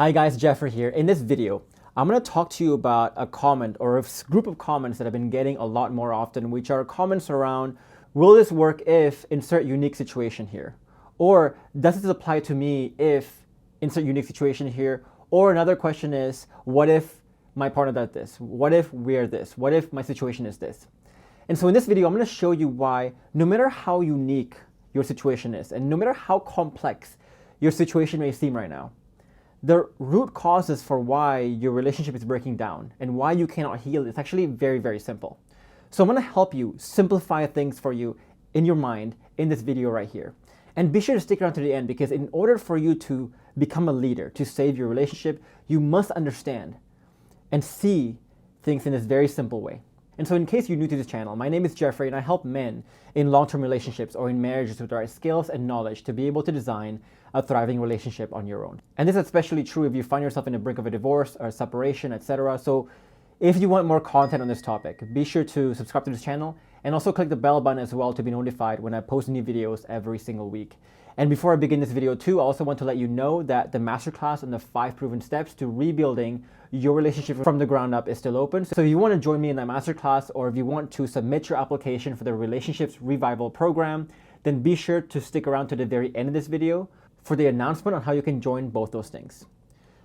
Hi guys, Jeffrey here. In this video, I'm going to talk to you about a comment or a group of comments that I've been getting a lot more often, which are comments around, will this work if insert unique situation here? Or does this apply to me if insert unique situation here? Or another question is, what if my partner does this? What if we're this? What if my situation is this? And so in this video, I'm going to show you why no matter how unique your situation is, and no matter how complex your situation may seem right now, the root causes for why your relationship is breaking down and why you cannot heal is actually very, very simple. So I'm going to help you simplify things for you in your mind in this video right here. And be sure to stick around to the end, because in order for you to become a leader, to save your relationship, you must understand and see things in this very simple way. And so in case you're new to this channel, my name is Jeffrey and I help men in long-term relationships or in marriages with the right skills and knowledge to be able to design a thriving relationship on your own. And this is especially true if you find yourself in the brink of a divorce or a separation, etc. So if you want more content on this topic, be sure to subscribe to this channel and also click the bell button as well to be notified when I post new videos every single week. And before I begin this video too, I also want to let you know that the masterclass on the 5 proven steps to rebuilding your relationship from the ground up is still open. So if you want to join me in that masterclass, or if you want to submit your application for the Relationships Revival program, then be sure to stick around to the very end of this video for the announcement on how you can join both those things.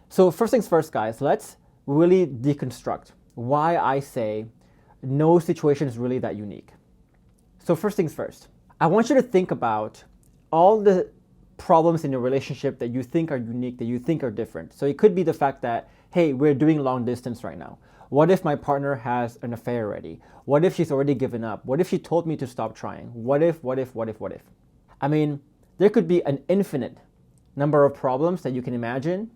So first things first, guys, let's really deconstruct why I say no situation is really that unique. So first things first, I want you to think about all the problems in your relationship that you think are unique, that you think are different. So it could be the fact that, hey, we're doing long distance right now. What if my partner has an affair already? What if she's already given up? What if she told me to stop trying? What if? I mean, there could be an infinite number of problems that you can imagine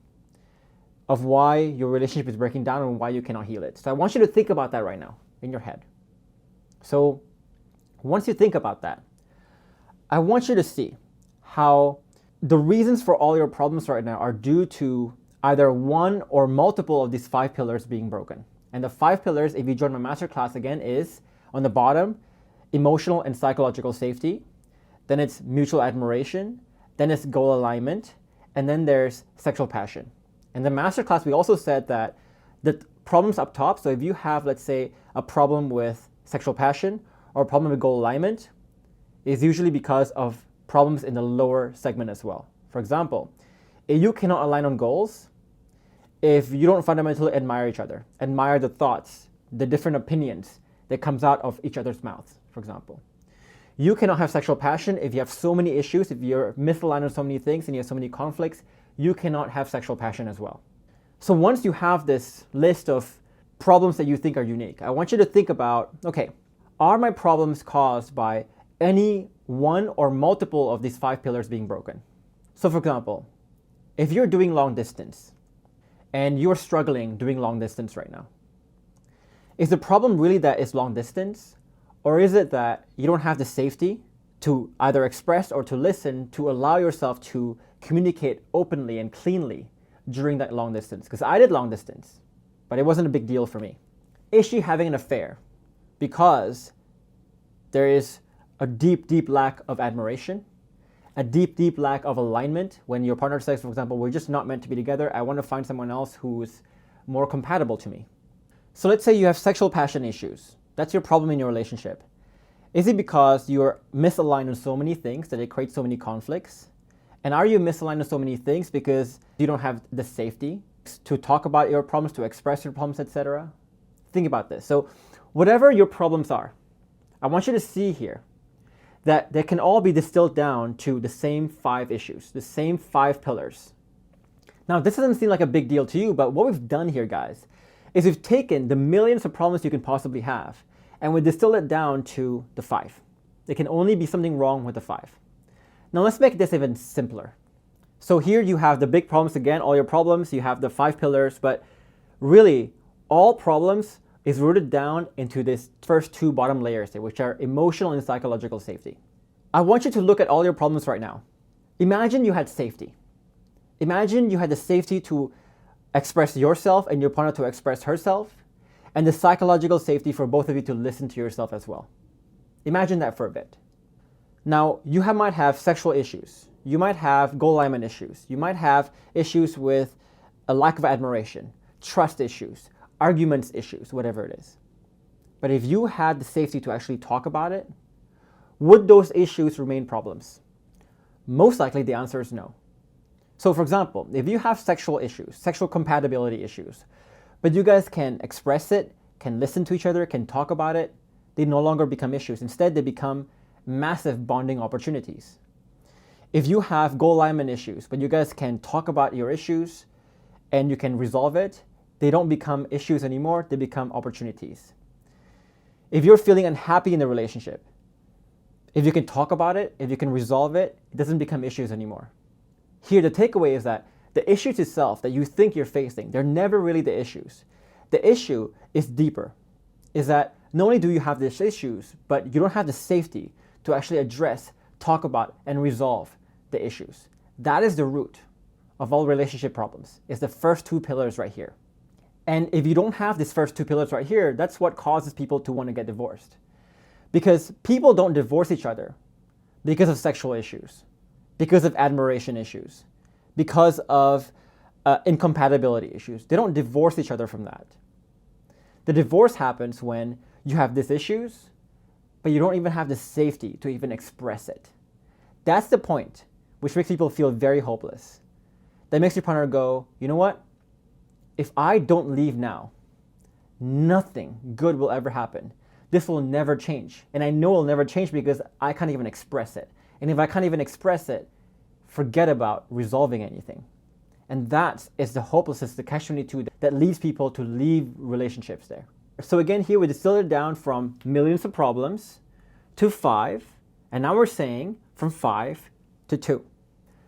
of why your relationship is breaking down and why you cannot heal it. So I want you to think about that right now in your head. So once you think about that, I want you to see how the reasons for all your problems right now are due to either one or multiple of these 5 pillars being broken. And the 5 pillars, if you join my masterclass again, is on the bottom, emotional and psychological safety. Then it's mutual admiration. Then it's goal alignment. And then there's sexual passion. In the masterclass, we also said that the problems up top, so if you have, let's say, a problem with sexual passion or a problem with goal alignment, is usually because of problems in the lower segment as well. For example, if you cannot align on goals, if you don't fundamentally admire each other, admire the thoughts, the different opinions that comes out of each other's mouths, for example. You cannot have sexual passion if you have so many issues, if you're misaligned on so many things and you have so many conflicts, you cannot have sexual passion as well. So once you have this list of problems that you think are unique, I want you to think about, okay, are my problems caused by any one or multiple of these 5 pillars being broken? So for example, if you're doing long distance and you're struggling doing long distance right now, is the problem really that it's long distance? Or is it that you don't have the safety to either express or to listen to allow yourself to communicate openly and cleanly during that long distance? Because I did long distance, but it wasn't a big deal for me. Is she having an affair because there is a deep, deep lack of admiration, a deep, deep lack of alignment when your partner says, for example, we're just not meant to be together, I want to find someone else who's more compatible to me? So let's say you have sexual passion issues. That's your problem in your relationship. Is it because you're misaligned on so many things that it creates so many conflicts? And are you misaligned on so many things because you don't have the safety to talk about your problems, to express your problems, etc.? Think about this. So whatever your problems are, I want you to see here that they can all be distilled down to the same 5 issues, the same 5 pillars. Now, this doesn't seem like a big deal to you, but what we've done here, guys, is we've taken the millions of problems you can possibly have and we distill it down to the 5. There can only be something wrong with the 5. Now let's make this even simpler. So here you have the big problems again, all your problems, you have the 5 pillars, but really all problems is rooted down into this first 2 bottom layers here, which are emotional and psychological safety. I want you to look at all your problems right now. Imagine you had safety. Imagine you had the safety to express yourself and your partner to express herself, and the psychological safety for both of you to listen to yourself as well. Imagine that for a bit. Now, you might have sexual issues. You might have goal alignment issues. You might have issues with a lack of admiration, trust issues, arguments issues, whatever it is. But if you had the safety to actually talk about it, would those issues remain problems? Most likely the answer is no. So for example, if you have sexual issues, sexual compatibility issues, but you guys can express it, can listen to each other, can talk about it, they no longer become issues. Instead, they become massive bonding opportunities. If you have goal alignment issues, but you guys can talk about your issues and you can resolve it, they don't become issues anymore, they become opportunities. If you're feeling unhappy in the relationship, if you can talk about it, if you can resolve it, it doesn't become issues anymore. Here, the takeaway is that the issues itself that you think you're facing, they're never really the issues. The issue is deeper, is that not only do you have these issues, but you don't have the safety to actually address, talk about, and resolve the issues. That is the root of all relationship problems, is the first two pillars right here. And if you don't have these first two pillars right here, that's what causes people to want to get divorced. Because people don't divorce each other because of sexual issues, because of admiration issues, because of incompatibility issues. They don't divorce each other from that. The divorce happens when you have these issues, but you don't even have the safety to even express it. That's the point, which makes people feel very hopeless. That makes your partner go, you know what? If I don't leave now, nothing good will ever happen. This will never change. And I know it'll never change because I can't even express it. And if I can't even express it, forget about resolving anything. And that is the hopelessness, the catch-22 that leads people to leave relationships there. So again, here we distill it down from millions of problems to 5. And now we're saying from 5 to 2.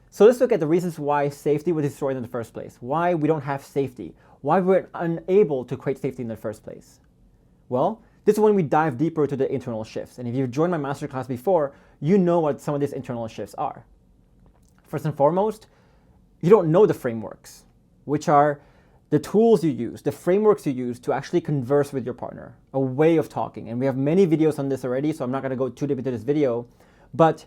So let's look at the reasons why safety was destroyed in the first place. Why we don't have safety. Why we're unable to create safety in the first place. Well, this is when we dive deeper into the internal shifts. And if you've joined my masterclass before, you know what some of these internal shifts are. First and foremost, you don't know the frameworks, which are the tools you use, the frameworks you use to actually converse with your partner, a way of talking. And we have many videos on this already, so I'm not going to go too deep into this video. But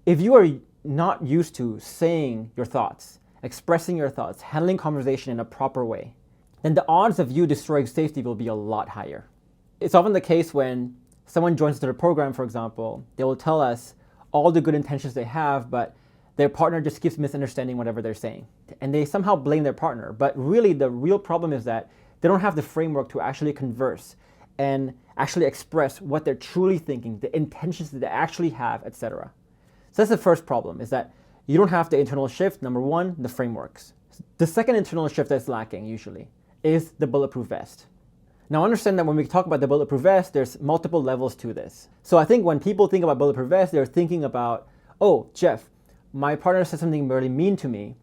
if you are not used to saying your thoughts, expressing your thoughts, handling conversation in a proper way, then the odds of you destroying safety will be a lot higher. It's often the case when someone joins into the program, for example, they will tell us all the good intentions they have, but their partner just keeps misunderstanding whatever they're saying. And they somehow blame their partner. But really, the real problem is that they don't have the framework to actually converse and actually express what they're truly thinking, the intentions that they actually have, etc. So that's the first problem, is that you don't have the internal shift. Number one, the frameworks. The second internal shift that's lacking usually is the bulletproof vest. Now understand that when we talk about the bulletproof vest, there's multiple levels to this. So I think when people think about bulletproof vest, they're thinking about, oh, Jeff, my partner said something really mean to me,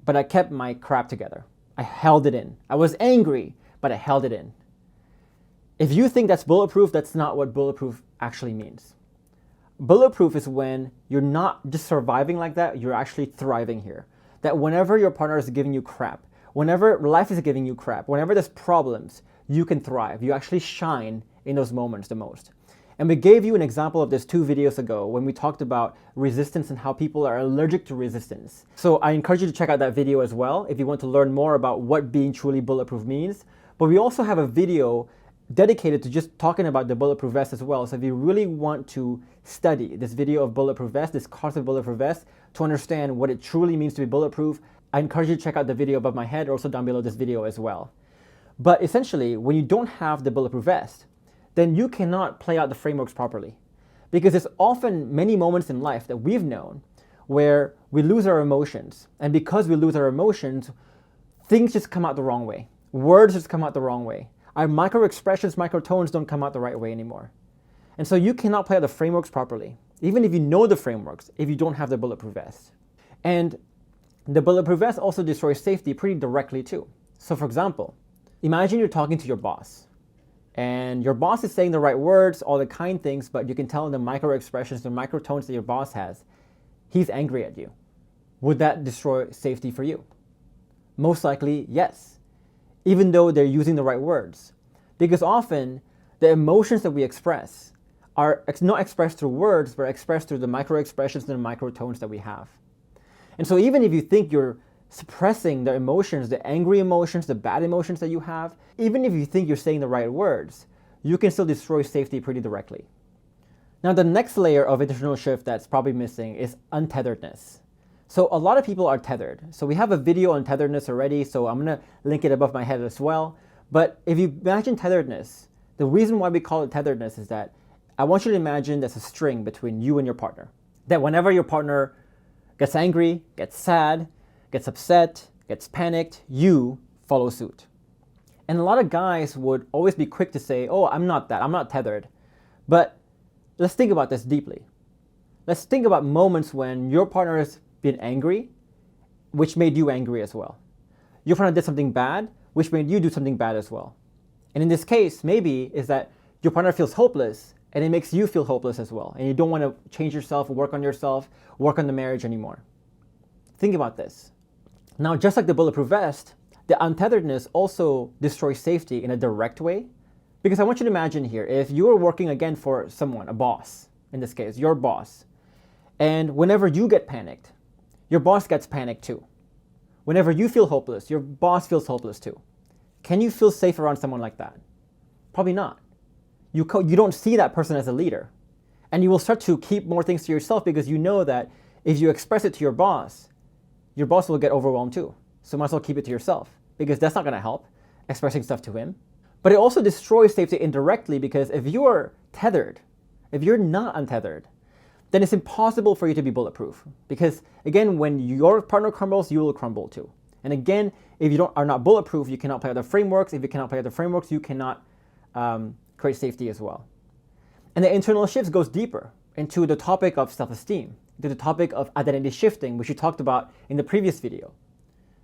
but I kept my crap together. I held it in. I was angry, but I held it in. If you think that's bulletproof, that's not what bulletproof actually means. Bulletproof is when you're not just surviving like that, you're actually thriving here. That whenever your partner is giving you crap, whenever life is giving you crap, whenever there's problems, you can thrive. You actually shine in those moments the most. And we gave you an example of this 2 videos ago when we talked about resistance and how people are allergic to resistance. So I encourage you to check out that video as well if you want to learn more about what being truly bulletproof means. But we also have a video dedicated to just talking about the bulletproof vest as well. So if you really want to study this video of bulletproof vest, this concept of bulletproof vest, to understand what it truly means to be bulletproof, I encourage you to check out the video above my head, or also down below this video as well. But essentially, when you don't have the bulletproof vest, then you cannot play out the frameworks properly. Because there's often many moments in life that we've known where we lose our emotions. And because we lose our emotions, things just come out the wrong way. Words just come out the wrong way. Our micro expressions, microtones don't come out the right way anymore. And so you cannot play out the frameworks properly, even if you know the frameworks, if you don't have the bulletproof vest. And the bulletproof vest also destroys safety pretty directly too. So for example, imagine you're talking to your boss. And your boss is saying the right words, all the kind things, but you can tell in the micro expressions, the microtones that your boss has, he's angry at you. Would that destroy safety for you? Most likely, yes. Even though they're using the right words. Because often, the emotions that we express are not expressed through words, but expressed through the micro expressions and the microtones that we have. And so even if you think you're suppressing the emotions, the angry emotions, the bad emotions that you have, even if you think you're saying the right words, you can still destroy safety pretty directly. Now, the next layer of internal shift that's probably missing is untetheredness. So a lot of people are tethered. So we have a video on tetheredness already, so I'm gonna link it above my head as well. But if you imagine tetheredness, the reason why we call it tetheredness is that I want you to imagine there's a string between you and your partner. That whenever your partner gets angry, gets sad, gets upset, gets panicked, you follow suit. And a lot of guys would always be quick to say, oh, I'm not that, I'm not tethered. But let's think about this deeply. Let's think about moments when your partner has been angry, which made you angry as well. Your partner did something bad, which made you do something bad as well. And in this case, maybe is that your partner feels hopeless and it makes you feel hopeless as well. And you don't want to change yourself, work on the marriage anymore. Think about this. Now, just like the bulletproof vest, the untetheredness also destroys safety in a direct way. Because I want you to imagine here, if you are working again for someone, a boss, in this case, your boss, and whenever you get panicked, your boss gets panicked too. Whenever you feel hopeless, your boss feels hopeless too. Can you feel safe around someone like that? Probably not. You don't see that person as a leader. And you will start to keep more things to yourself because you know that if you express it to your boss will get overwhelmed too. So might as well keep it to yourself because that's not going to help, expressing stuff to him. But it also destroys safety indirectly because if you're tethered, if you're not untethered, then it's impossible for you to be bulletproof. Because again, when your partner crumbles, you will crumble too. And again, if you are not bulletproof, you cannot play other frameworks. If you cannot play other frameworks, you cannot create safety as well. And the internal shifts goes deeper into the topic of self-esteem, to the topic of identity shifting, which we talked about in the previous video.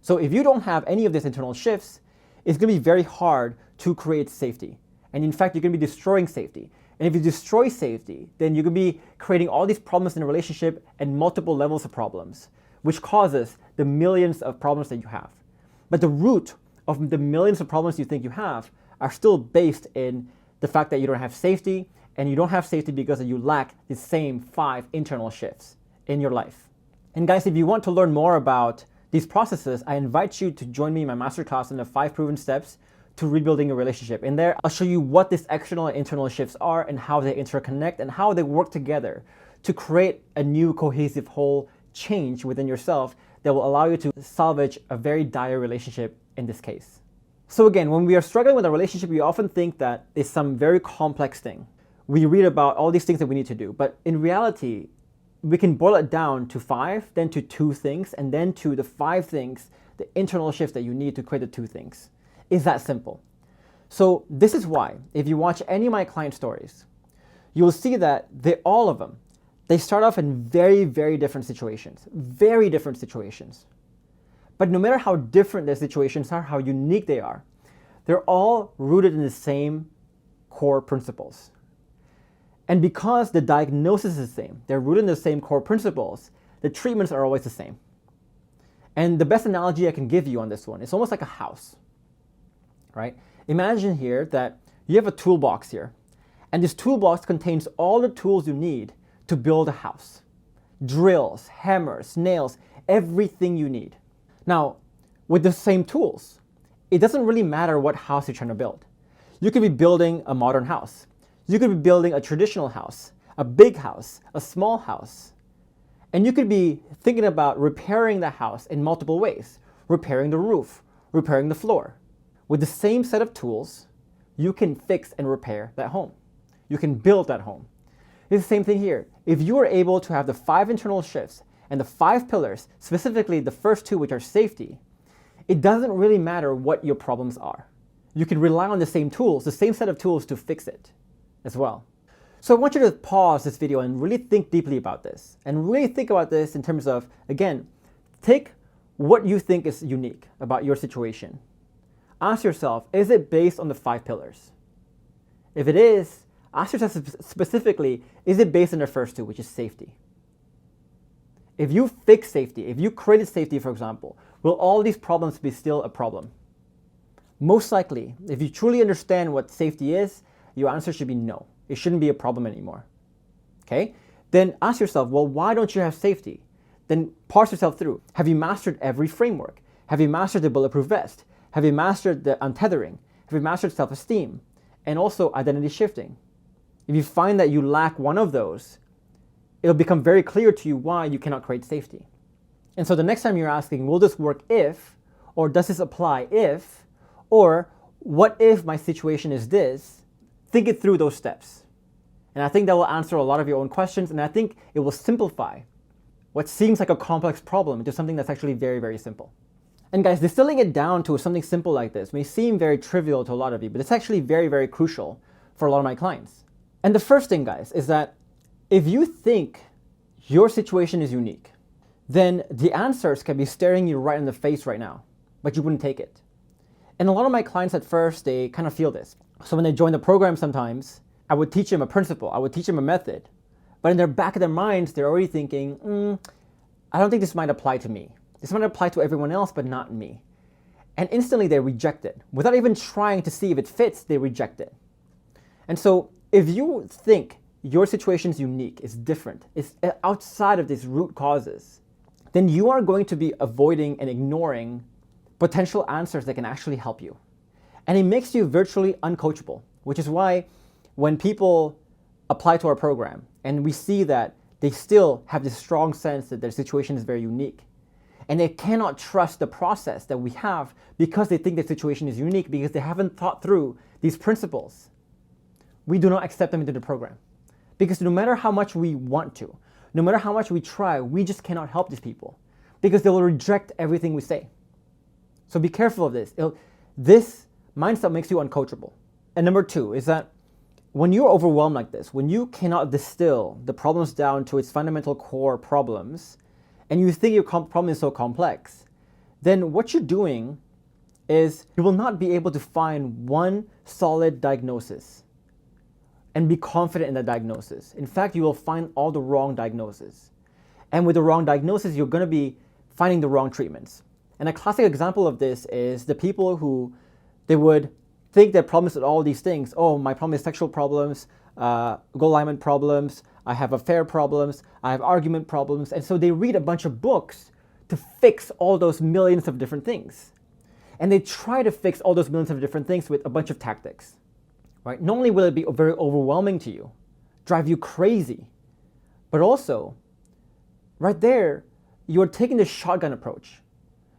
So if you don't have any of these internal shifts, it's going to be very hard to create safety. And in fact, you're going to be destroying safety. And if you destroy safety, then you're going to be creating all these problems in a relationship and multiple levels of problems, which causes the millions of problems that you have. But the root of the millions of problems you think you have are still based in the fact that you don't have safety, and you don't have safety because you lack the same 5 internal shifts in your life. And guys, if you want to learn more about these processes, I invite you to join me in my masterclass on the 5 proven steps to rebuilding a relationship. In there, I'll show you what these external and internal shifts are and how they interconnect and how they work together to create a new cohesive whole change within yourself that will allow you to salvage a very dire relationship in this case. So again, when we are struggling with a relationship, we often think that it's some very complex thing. We read about all these things that we need to do, but in reality, we can boil it down to 5, then to 2 things, and then to the 5 things, the internal shifts that you need to create the 2 things. It's that simple. So this is why, if you watch any of my client stories, you will see that all of them, they start off in very, very different situations. But no matter how different their situations are, how unique they are, they're all rooted in the same core principles. And because the diagnosis is the same, they're rooted in the same core principles, the treatments are always the same. And the best analogy I can give you on this one, it's almost like a house, right? Imagine here that you have a toolbox here, and this toolbox contains all the tools you need to build a house. Drills, hammers, nails, everything you need. Now, with the same tools, it doesn't really matter what house you're trying to build. You could be building a modern house. You could be building a traditional house, a big house, a small house. And you could be thinking about repairing the house in multiple ways. Repairing the roof, repairing the floor. With the same set of tools, you can fix and repair that home. You can build that home. It's the same thing here. If you are able to have the 5 internal shifts and the 5 pillars, specifically the first 2, which are safety, it doesn't really matter what your problems are. You can rely on the same tools, the same set of tools to fix it as well. So I want you to pause this video and really think deeply about this. And really think about this in terms of, again, take what you think is unique about your situation. Ask yourself, is it based on the 5 pillars? If it is, ask yourself specifically, is it based on the first 2, which is safety? If you fix safety, if you created safety, for example, will all these problems be still a problem? Most likely, if you truly understand what safety is, your answer should be no. It shouldn't be a problem anymore. Okay? Then ask yourself, well, why don't you have safety? then parse yourself through. Have you mastered every framework? Have you mastered the bulletproof vest? Have you mastered the untethering? Have you mastered self-esteem? And also identity shifting? If you find that you lack one of those, it'll become very clear to you why you cannot create safety. And so the next time you're asking, will this work if, or does this apply if, or what if my situation is this, think it through those steps. And I think that will answer a lot of your own questions, and I think it will simplify what seems like a complex problem into something that's actually very, very simple. And guys, distilling it down to something simple like this may seem very trivial to a lot of you, but it's actually very, very crucial for a lot of my clients. And the first thing, guys, is that if you think your situation is unique, then the answers can be staring you right in the face right now, but you wouldn't take it. And a lot of my clients at first, they kind of feel this. So when they join the program sometimes, I would teach them a principle, I would teach them a method, but in their back of their minds, they're already thinking, I don't think this might apply to me. This might apply to everyone else, but not me. And instantly they reject it. Without even trying to see if it fits, they reject it. And so if you think your situation is unique, it's different, it's outside of these root causes, then you are going to be avoiding and ignoring potential answers that can actually help you. And it makes you virtually uncoachable, which is why when people apply to our program and we see that they still have this strong sense that their situation is very unique, and they cannot trust the process that we have because they think their situation is unique because they haven't thought through these principles, we do not accept them into the program. Because no matter how much we want to, no matter how much we try, we just cannot help these people because they will reject everything we say. So be careful of this. This mindset makes you uncoachable. And number two is that when you're overwhelmed like this, when you cannot distill the problems down to its fundamental core problems, and you think your problem is so complex, then what you're doing is you will not be able to find one solid diagnosis and be confident in that diagnosis. In fact, you will find all the wrong diagnoses. And with the wrong diagnosis, you're going to be finding the wrong treatments. And a classic example of this is the people who they would think their problems with all these things. Oh, my problem is sexual problems, goal alignment problems, I have affair problems, I have argument problems. And so they read a bunch of books to fix all those millions of different things. And they try to fix all those millions of different things with a bunch of tactics. Right? Not only will it be very overwhelming to you, drive you crazy, but also, right there, you're taking the shotgun approach.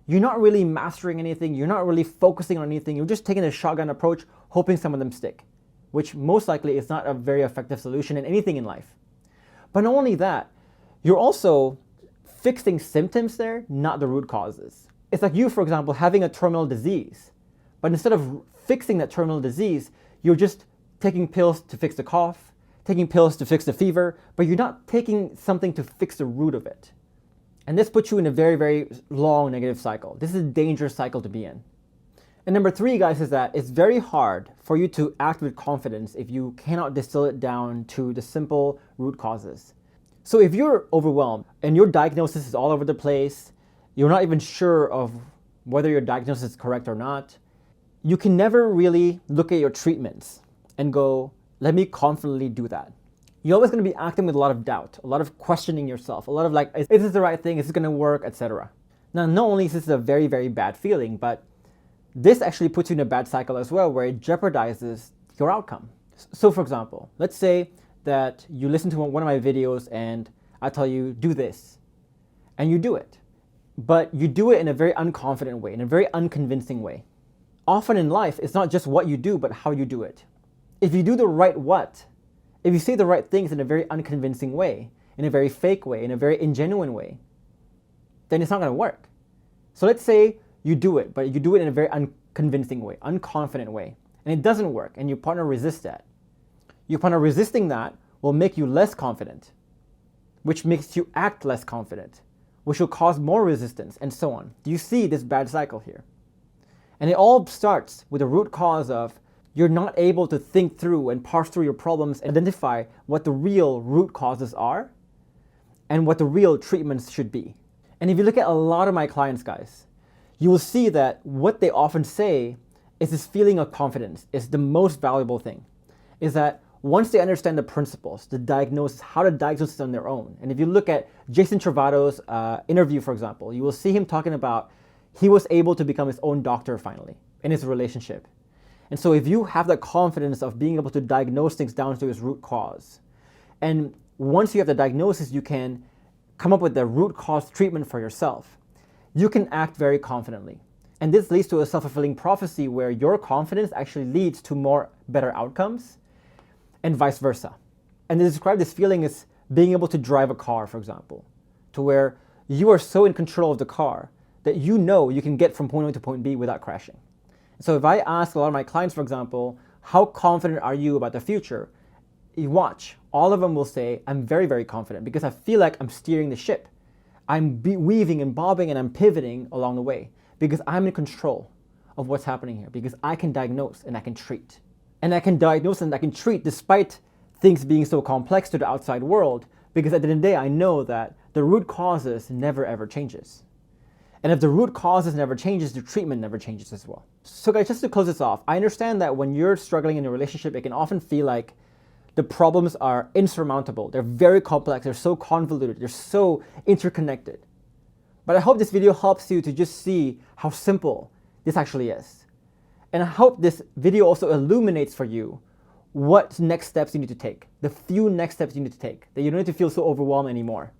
You're not really mastering anything, you're not really focusing on anything, you're just taking the shotgun approach, hoping some of them stick, which most likely is not a very effective solution in anything in life. But not only that, you're also fixing symptoms there, not the root causes. It's like you, for example, having a terminal disease, but instead of fixing that terminal disease, you're just taking pills to fix the cough, taking pills to fix the fever, but you're not taking something to fix the root of it. And this puts you in a very, very long negative cycle. This is a dangerous cycle to be in. And number three, guys, is that it's very hard for you to act with confidence if you cannot distill it down to the simple root causes. So if you're overwhelmed and your diagnosis is all over the place, you're not even sure of whether your diagnosis is correct or not, you can never really look at your treatments and go, let me confidently do that. You're always going to be acting with a lot of doubt, a lot of questioning yourself, a lot of like, is this the right thing? Is this going to work, etc. Now, not only is this a very, very bad feeling, but this actually puts you in a bad cycle as well, where it jeopardizes your outcome. So for example, let's say that you listen to one of my videos and I tell you, do this, and you do it. But you do it in a very unconfident way, in a very unconvincing way. Often in life, it's not just what you do, but how you do it. If you do the right what, if you say the right things in a very unconvincing way, in a very fake way, in a very ingenuine way, then it's not going to work. So let's say you do it, but you do it in a very unconvincing way, unconfident way, and it doesn't work, and your partner resists that. Your partner resisting that will make you less confident, which makes you act less confident, which will cause more resistance, and so on. Do you see this bad cycle here? And it all starts with the root cause of you're not able to think through and parse through your problems and identify what the real root causes are and what the real treatments should be. And if you look at a lot of my clients, guys, you will see that what they often say is this feeling of confidence is the most valuable thing. Is that once they understand the principles, the diagnosis, how to diagnose it on their own. And if you look at Jason Travado's interview, for example, you will see him talking about he was able to become his own doctor finally in his relationship. And so if you have that confidence of being able to diagnose things down to its root cause, and once you have the diagnosis, you can come up with the root cause treatment for yourself, you can act very confidently. And this leads to a self-fulfilling prophecy where your confidence actually leads to more better outcomes and vice versa. And they describe this feeling as being able to drive a car, for example, to where you are so in control of the car that you know you can get from point A to point B without crashing. So if I ask a lot of my clients, for example, how confident are you about the future? You watch, all of them will say, I'm very, very confident because I feel like I'm steering the ship. I'm weaving and bobbing and I'm pivoting along the way because I'm in control of what's happening here, because I can diagnose and I can treat. And I can diagnose and I can treat despite things being so complex to the outside world, because at the end of the day, I know that the root causes never ever changes. And if the root causes never changes, the treatment never changes as well. So guys, just to close this off, I understand that when you're struggling in a relationship, it can often feel like the problems are insurmountable. They're very complex, they're so convoluted, they're so interconnected. But I hope this video helps you to just see how simple this actually is. And I hope this video also illuminates for you what next steps you need to take, the few next steps you need to take, that you don't need to feel so overwhelmed anymore.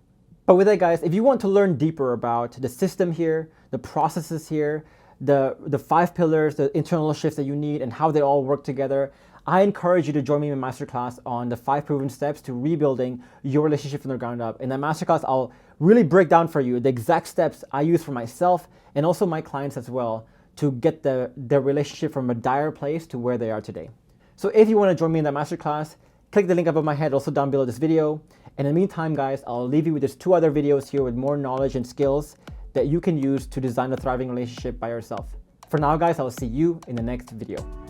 But with that, guys, if you want to learn deeper about the system here, the processes here, the 5 pillars, the internal shifts that you need and how they all work together, I encourage you to join me in my masterclass on the 5 proven steps to rebuilding your relationship from the ground up. In that masterclass, I'll really break down for you the exact steps I use for myself and also my clients as well to get their relationship from a dire place to where they are today. So if you want to join me in that masterclass, click the link above my head, also down below this video. And in the meantime, guys, I'll leave you with just 2 other videos here with more knowledge and skills that you can use to design a thriving relationship by yourself. For now, guys, I'll see you in the next video.